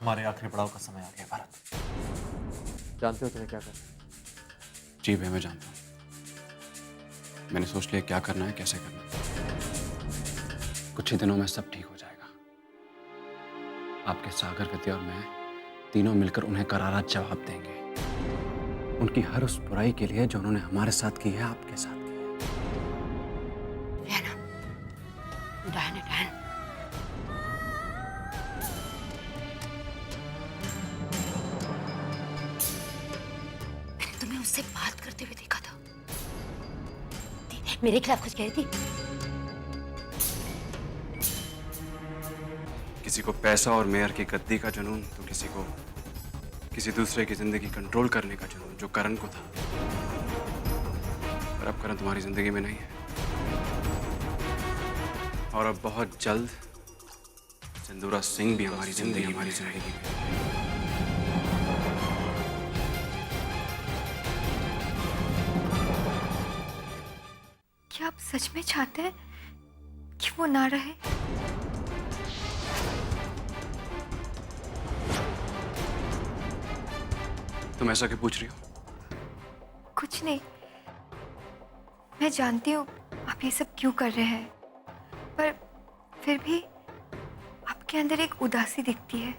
हमारे आखिरी पड़ाव का समय आ गया भारत। जानते हो तुम्हें क्या करना है? जी भाई मैं जानता हूँ। मैंने सोच लिया क्या करना है, कैसे करना है। कुछ ही दिनों में सब ठीक हो जाएगा। आपके सागर, विद्या और मैं तीनों मिलकर उन्हें करारा जवाब देंगे। उनकी हर उस बुराई के लिए जो उन्होंने हमारे साथ की है, आपके साथ की है। रहना, डैन डैन। मैंने तुम्हें उससे बात करते हुए देखा था। मेरे खिलाफ कुछ कह रही थी। किसी को पैसा और मेयर की गद्दी का जुनून, तो किसी को किसी दूसरे की जिंदगी कंट्रोल करने का जुनून, जो करण को था। पर अब करण तुम्हारी जिंदगी में नहीं है, और अब बहुत जल्द सिंदूरा सिंह भी हमारी जिंदगी में। क्या आप सच में चाहते हैं कि वो ना रहे? तुम ऐसा क्यों पूछ रही हो? कुछ नहीं, मैं जानती हूँ आप ये सब क्यों कर रहे हैं, पर फिर भी आपके अंदर एक उदासी दिखती है।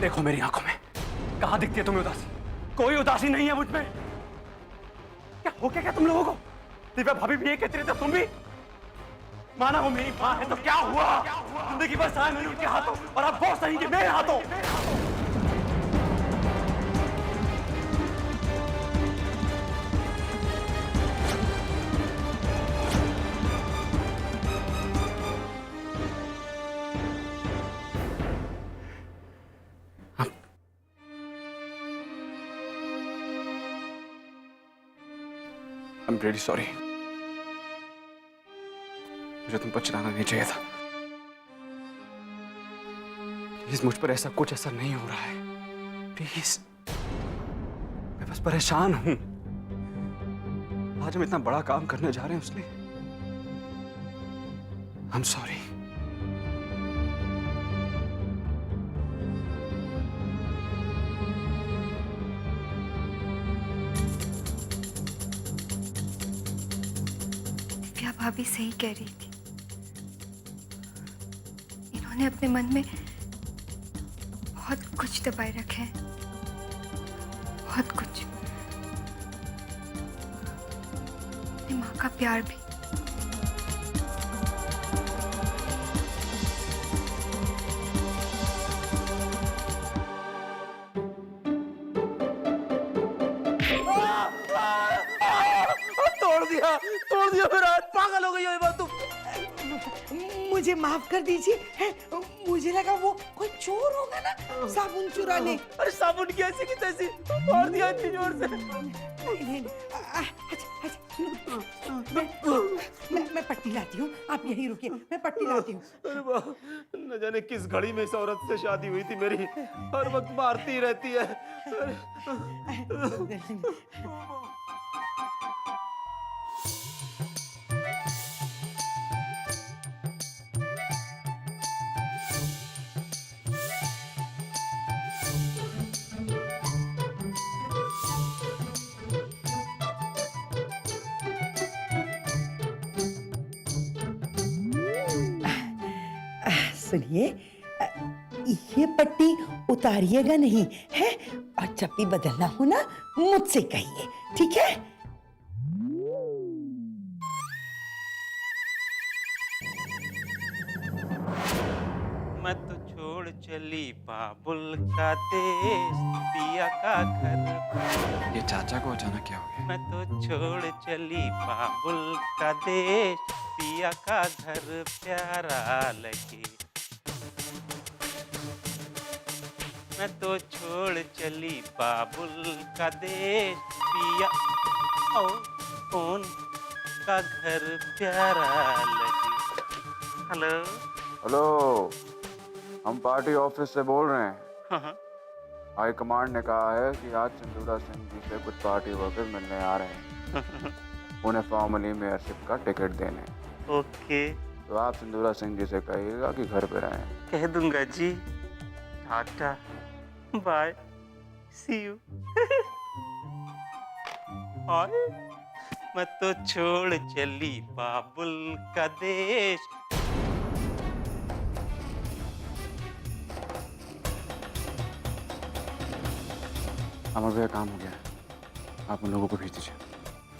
देखो मेरी आंखों में, कहाँ दिखती है तुम्हें उदासी? कोई उदासी नहीं है मुझ में। क्या हो गया क्या तुम लोगों को? दिव्या भाभी भी ये कहती रही, तुम भी? माना वो मेरी माँ है तो क्या हुआ? जिंदगी भर सहा मैंने उनके हाथों, और अब वो सही कि मेरे हाथों। I'm really sorry. मुझे तुम पर चिल्लाना नहीं चाहिए था। प्लीज मुझ पर ऐसा कुछ असर नहीं हो रहा है। प्लीज, मैं बस परेशान हूं। आज हम इतना बड़ा काम करने जा रहे हैं उसने। I'm sorry. दिव्या भाभी सही कह रही थी। इन्होंने अपने मन में बहुत कुछ दबाए रखे हैं, बहुत कुछ। अपनी माँ का प्यार भी। तोड़ दिया मेरा हाथ। पागल हो गई हो ये बात तुम। मुझे माफ कर दीजिए। मुझे लगा वो कोई चोर होगा ना, साबुन चुराने। अरे साबुन की ऐसी की तैसी मार दिया इतनी जोर से। नहीं, अच्छा, मैं पट्टी लाती हूँ, आप यहीं रुकिए, मैं पट्टी लाती हूँ। अरे वाह, न जाने किस घड़ी में इस औरत से शादी हुई थी मेरी। हर वक्त मारती रहती है। सुनिए, ये पट्टी उतारिएगा नहीं है, और जब भी बदलना हो ना मुझसे कहिए, ठीक है? मैं तो छोड़ चली बाबुल का देश, पिया का घर। ये चाचा को अचानक क्या हो गया? मैं तो छोड़ चली बाबुल का देश, पिया का घर प्यारा लगे। मैं तो छोड़ चली बाबुल का देश, पिया ओ कौन का घर प्यारा लगे। हेलो। हेलो, हम पार्टी ऑफिस से बोल रहे हैं। हाँ हाँ। हाईकमांड ने कहा है कि आज सिंदूरा सिंह जी से कुछ पार्टी वर्कर्स मिलने आ रहे हैं। उन्हें फॉर्मली मेयरशिप का टिकट देने। ओके, तो आप सिंदूरा सिंह जी से कहिएगा कि घर पे रहें। कह दूंगा जी। Tata, bye, see you. Hi, मैं तो छोड़ चली बाबुल का देश। अमर भैया काम हो गया है, आप उन लोगों को भेज दीजिए।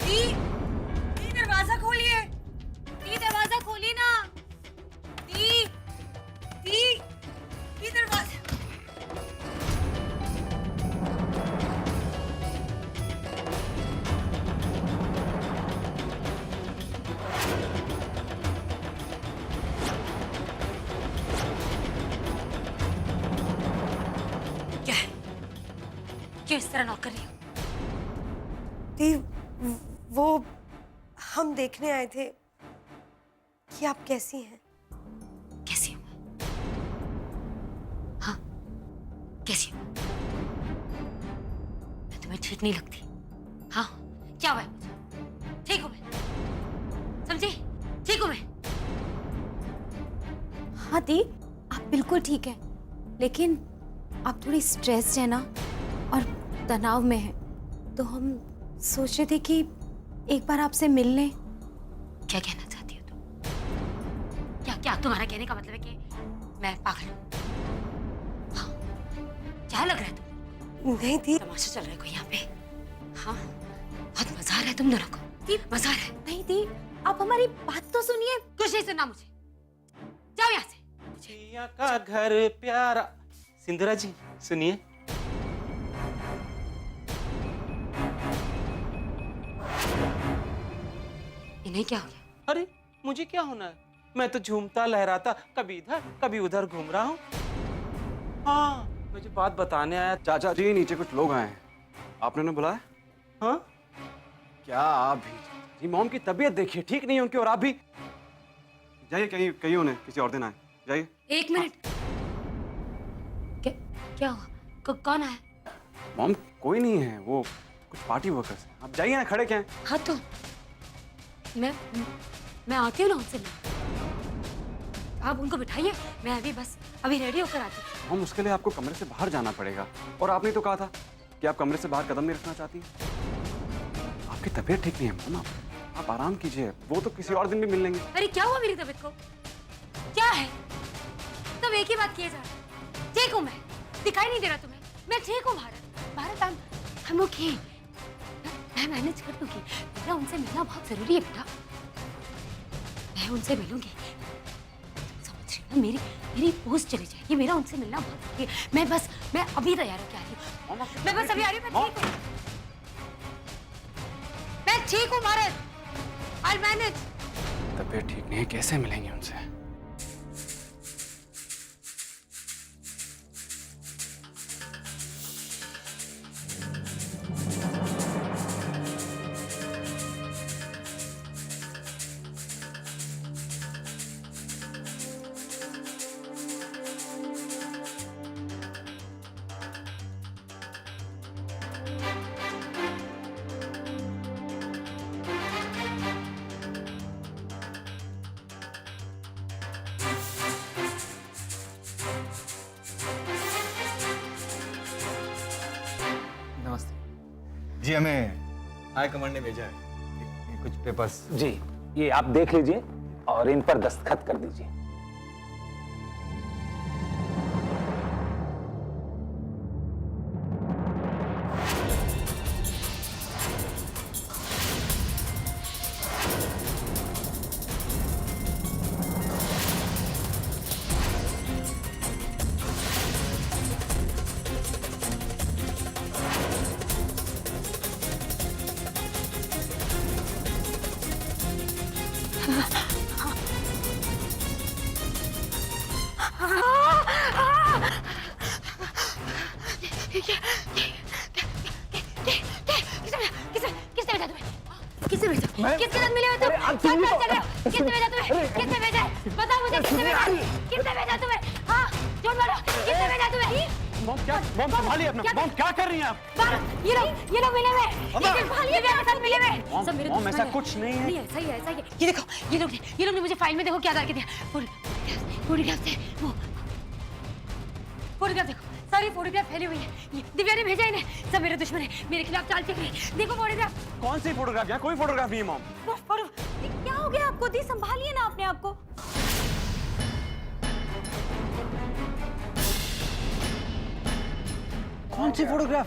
दी दरवाजा खोलिए। दी दरवाजा खोलिए ना। दी दी दी दरवाजा। क्या है? क्यों इस तरह नॉक कर रही हो? दी, वो हम देखने आए थे कि आप कैसी हैं। कैसी हूँ मैं? हाँ, कैसी हूँ? मैं तुम्हें ठीक नहीं लगती। हाँ, क्या हुआ है मुझे? ठीक हूँ मैं, समझी? ठीक हूँ मैं। हाँ दी, आप बिल्कुल ठीक है, लेकिन आप थोड़ी स्ट्रेस्ड है ना और तनाव में है, तो हम सोच रहे थे कि एक बार आपसे मिल लें। क्या कहना चाहती हो तुम? क्या तुम्हारा कहने का मतलब है कि मैं पागल हूँ? हाँ, क्या लग रहा है तुम? नहीं दी, तमाशा चल रहा है कोई यहाँ पे? हाँ, बहुत मजा आ रहा है तुम दोनों को। मजा आ रहा है। नहीं दी, आप हमारी बात तो सुनिए। कुछ नहीं सुनना मुझे, जाओ यहाँ से। पिया का घर प्यारा। सिंदूरा जी सुनिए। इन्हें क्या हो गया? अरे मुझे क्या होना है? मैं तो झूमता लहराता कभी इधर कभी उधर घूम रहा हूँ। हाँ, मुझे बात बताने आया। चाचा जी, नीचे कुछ लोग आए हैं, आपने उन्हें बुलाया? हाँ, क्या आप भी? जी, मॉम की तबीयत देखिए, ठीक नहीं है उनकी, और आप भी जाइए, कहीं उन्हें किसी और दिन आए, जाइए। एक मिनट, क्या हुआ? कौन आया? मॉम कोई नहीं है, वो कुछ पार्टी वर्कर्स हैं। आप जाइए ना, खड़े क्या हैं? हाँ तो मैं आती हूँ ना उनसे मिलने। आप उनको बिठाइए, मैं अभी रेडी होकर आती हूँ। हम उसके लिए आपको कमरे से बाहर जाना पड़ेगा, और आपने तो कहा था कि आप कमरे से बाहर कदम नहीं रखना चाहती हैं। आपकी तबीयत ठीक नहीं है मॉम, आप आराम कीजिए, वो तो किसी और दिन भी मिल लेंगे। अरे क्या हुआ मेरी तबीयत को? क्या है? तुम एक ही बात किए जा रहे। ठीक हूँ मैं, दिखाई नहीं दे रहा तुम्हें? मैं ठीक हूँ भारत, I'm okay। मैं मैनेज कर दूंगी। मेरा उनसे मिलना बहुत जरूरी है बेटा, मैं उनसे मिलूंगी। समझ रही हो? मेरी पोस्ट चली जाएगी, मेरा उनसे मिलना बहुत जरूरी है। मैं अभी तैयार होकर आ रही हूँ। मैं बस अभी आ रही हूँ। मैं ठीक हूँ भारत, I'll manage। तबीयत ठीक नहीं है, कैसे मिलेंगे उनसे? जी, हमें हाई कमांड ने भेजा है कुछ पेपर्स। जी, ये आप देख लीजिए और इन पर दस्तखत कर दीजिए। किसके साथ मिले हो तुम? क्या बात कर रहे हो? किसने भेजा तुम्हें? किसने भेजा? बताओ मुझे, किसने भेजा? किसने भेजा तुम्हें? हाँ, झूठ बोलो, किसने भेजा तुम्हें? मॉम क्या, मॉम संभालिए अपना, मॉम क्या कर रही हैं आप? भारत, ये लोग मिले हुए हैं। ये संभालिए, मेरे साथ मिले हुए हैं। सब मेरे मॉम दुश्मन ऐसा हैं। कुछ नहीं है। नहीं, ऐसा ही है, ऐसा ही है। ये देखो, ये लोग ने मुझे फाइल में देखो क्या डाल के दिया। फोटोग्राफ से वो फोटोग्राफ देखो, सारी फोटोग्राफ फैली हुई है। ये दिव्या ने भेजा इन्हें। सब मेरे दुश्मन है, मेरे खिलाफ चाल चल रही है। देखो फोटोग्राफ। कौन सी फोटोग्राफ? यहाँ कोई फोटोग्राफ नहीं है मॉम। फोटो क्या हो गया आपको? दी संभालिए ना अपने आप को। कौन सी फोटोग्राफ?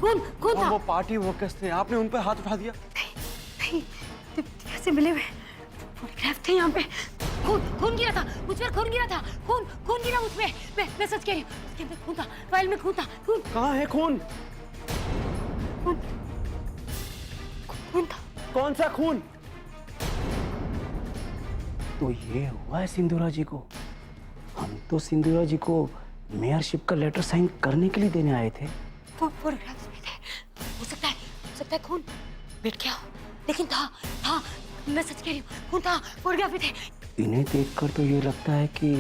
कौन था? वो पार्टी वर्कर्स थे, आपने उन पर हाथ उठा दिया। नहीं, दिव्या से मिले हुए फोटोग्राफ थे यहाँ पे। खून गिरा था मुझ पर, खून गिरा था। खून गिरा मुझ पे। मैं सच कह रही हूँ, उसके अंदर खून था, फाइल में खून था। खून कहाँ है खून? खून था। कौन सा खून? तो ये हुआ है सिंधुरा जी को। हम तो सिंधुरा जी को मेयरशिप का लेटर साइन करने के लिए देने आए थे। फोटोग्राफ्स में थे। हो सकता है खून बैठ गया हो, लेकिन था। मैं सच कह रही हूँ, खून था, फोटोग्राफ में थे। इन्हें देखकर तो ये लगता है कि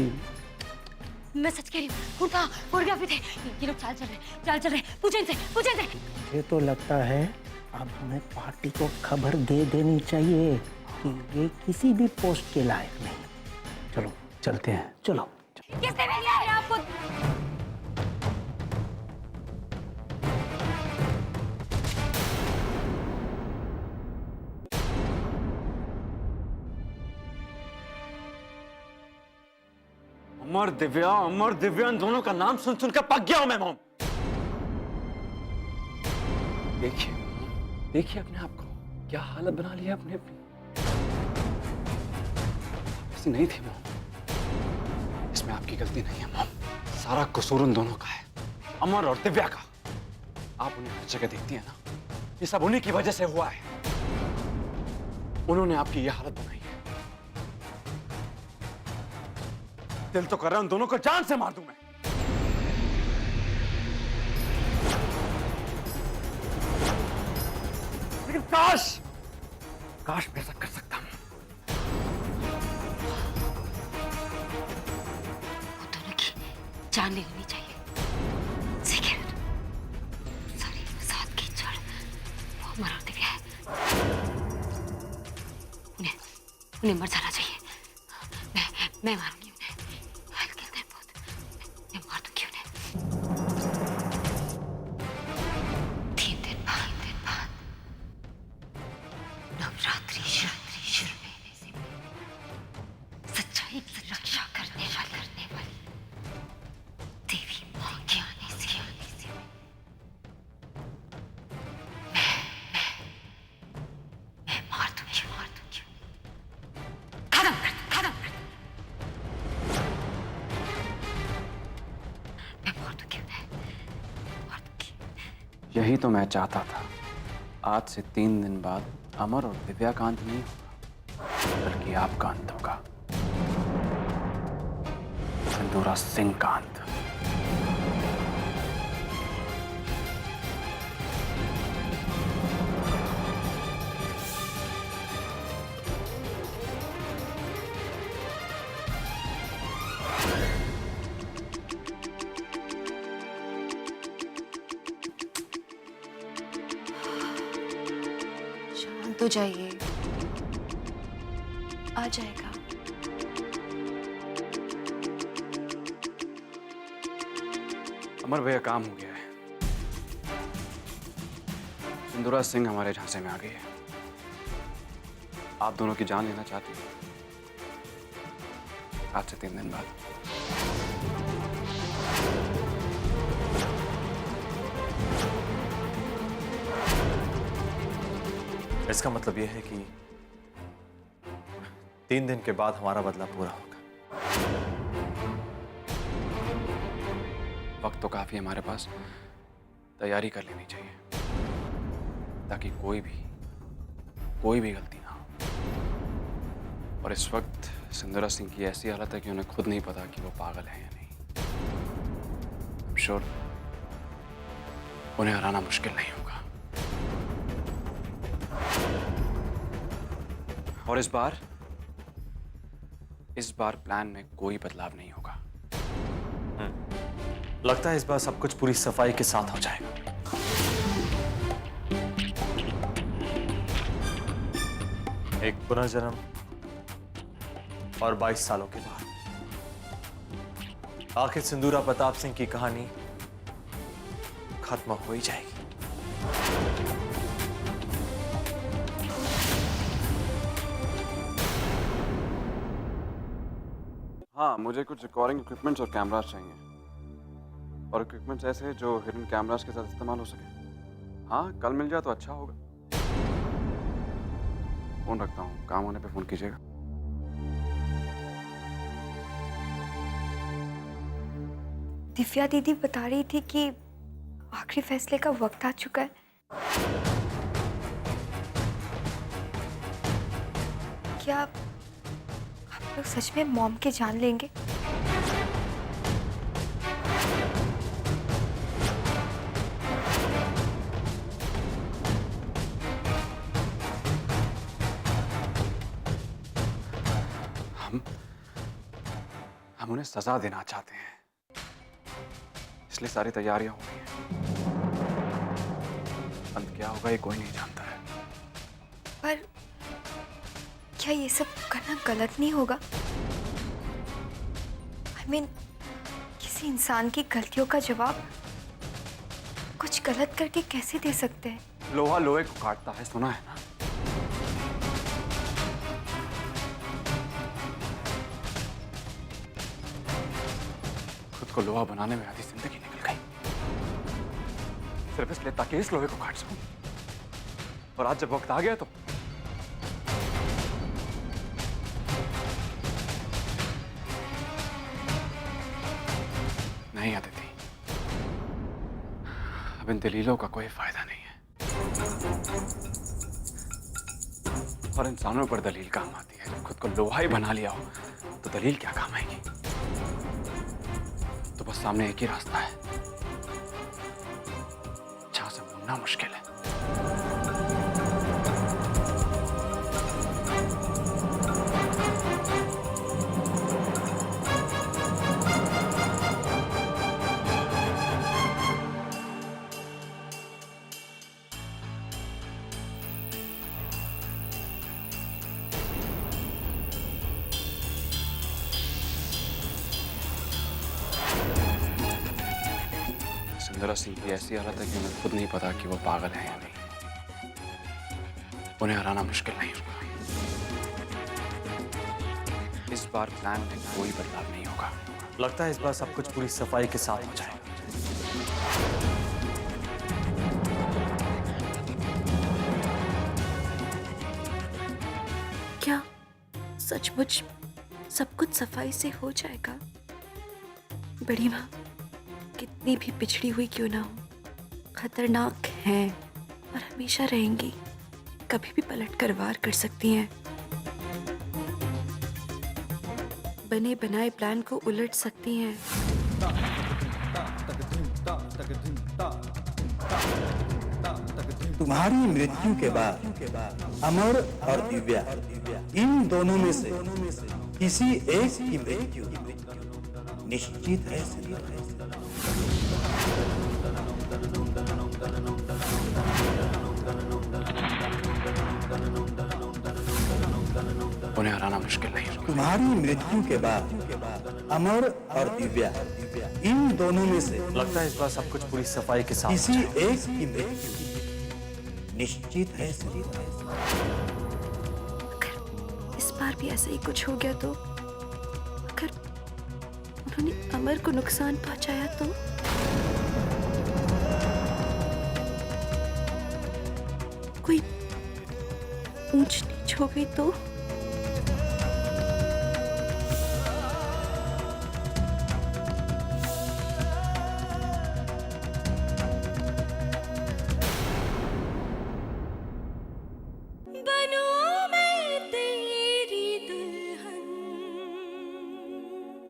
मैं सच कह रही हूँ, खून था, फोटोग्राफ में थे। ये लोग चाल चल रहे। पूछे इनसे। मुझे तो लगता है अब हमें पार्टी को खबर दे देनी चाहिए कि ये किसी भी पोस्ट के लायक नहीं। चलो चलते हैं, चलो। किसने भेजा है आपको? अमर दिव्या इन दोनों का नाम सुन सुनकर पक गया हूं मैं मॉम। देखिए अपने आप को, क्या हालत बना लिया अपने अपनी। ऐसी नहीं थी मॉम, इसमें आपकी गलती नहीं है मॉम। सारा कसूर उन दोनों का है, अमर और दिव्या का। आप उन्हें हर जगह देखती है ना, ये सब उन्हीं की वजह से हुआ है। उन्होंने आपकी ये हालत बनाई है। दिल तो कर रहा है उन दोनों को जान से मार दूं मैं। लेकिन काश मैं ऐसा कर सकता हूं। वो दोनों की जान नहीं होनी चाहिए। सिकंदर, सारी फसाद की जड़ वो अमर और दिव्या है। उन्हें मर जाना चाहिए। मैं मारूंगी उन्हें। I'll kill them both. मैं मार दूंगी उन्हें। 3 दिन बाद नवरात्रि शुरू होने से सच्चाई की रक्षा करने वाली देवी मां के आने से मैं मार दूंगी। खत्म कर दूं। मैं मार दूंगी उन्हें। यही तो मैं चाहता था। आज से 3 दिन बाद अमर और दिव्या का अंत नहीं होगा, बल्कि आपका अंत होगा। सिंदूरा सिंह का अंत। शांत हो जाइए, आ जाएगा। अमर भैया, काम हो गया है। सिंदूरा सिंह हमारे झांसे में आ गई है। आप दोनों की जान लेना चाहती हैं आज से 3 दिन बाद। इसका मतलब यह है कि 3 दिन के बाद हमारा बदला पूरा होगा। वक्त तो काफी हमारे पास, तैयारी कर लेनी चाहिए ताकि कोई भी गलती ना हो। और इस वक्त सिंदूरा सिंह की ऐसी हालत है कि उन्हें खुद नहीं पता कि वो पागल है या नहीं। I'm sure उन्हें हराना मुश्किल नहीं होगा। और इस बार इस बार प्लान में कोई बदलाव नहीं होगा। लगता है इस बार सब कुछ पूरी सफाई के साथ हो जाएगा। एक पुनर्जन्म और 22 सालों के बाद आखिर सिंदूरा प्रताप सिंह की कहानी खत्म हो ही जाएगी। हाँ, मुझे कुछ रिकॉर्डिंग इक्विपमेंट्स और कैमरास चाहिए, और इक्विपमेंट्स ऐसे जो हिडन कैमरास के साथ इस्तेमाल हो सके। हाँ, कल मिल जाए तो अच्छा होगा। फोन रखता हूँ, काम होने पे फोन कीजिएगा। दिव्या दीदी बता रही थी कि आखिरी फैसले का वक्त आ चुका है। क्या आप लोग सच में मॉम की जान लेंगे? हम उन्हें सजा देना चाहते हैं, इसलिए सारी तैयारियां हो रही हैं। अंत क्या होगा ये कोई नहीं जानता है। पर क्या ये सब करना गलत नहीं होगा? I mean, किसी इंसान की गलतियों का जवाब कुछ गलत करके कैसे दे सकते हैं? लोहा लोहे को काटता है, सुना है ना? खुद को लोहा बनाने में आधी जिंदगी निकल गई, सिर्फ इसलिए ताकि इस लोहे को काट सकूं। और आज जब वक्त आ गया तो नहीं अदिति, अब इन दलीलों का कोई फायदा नहीं है। और इंसानों पर दलील काम आती है। जब खुद को लोहा ही बना लिया हो तो दलील क्या काम आएगी? तो बस सामने एक ही रास्ता है, जहां से मुड़ना मुश्किल है। सिंदूरा सिंह की ऐसी हालत है कि उन्हें खुद नहीं पता कि वो पागल है या नहीं। उन्हें हराना मुश्किल नहीं होगा। इस बार प्लान में कोई बदलाव नहीं होगा। लगता है इस बार सब कुछ पूरी सफाई के साथ हो जाएगा। क्या सचमुच सब कुछ सफाई से हो जाएगा? बड़ी माँ कितनी भी पिछड़ी हुई क्यों ना हो, खतरनाक हैं और हमेशा रहेंगी। कभी भी पलट कर वार कर सकती हैं। बने बनाए प्लान को उलट सकती हैं। तुम्हारी मृत्यु के बाद अमर और दिव्या, इन दोनों में से किसी एक की मृत्यु निश्चित है। उन्हें हराना मुश्किल नहीं होगा। तुम्हारी मृत्यु के बाद अमर और दिव्या, इन दोनों में से लगता है इस बार सब कुछ पूरी सफाई के साथ किसी एक की मृत्यु निश्चित है। अगर इस बार भी ऐसा ही कुछ हो गया तो, अगर उन्होंने अमर को नुकसान पहुंचाया तो, कोई ऊंच नीच हो गई तो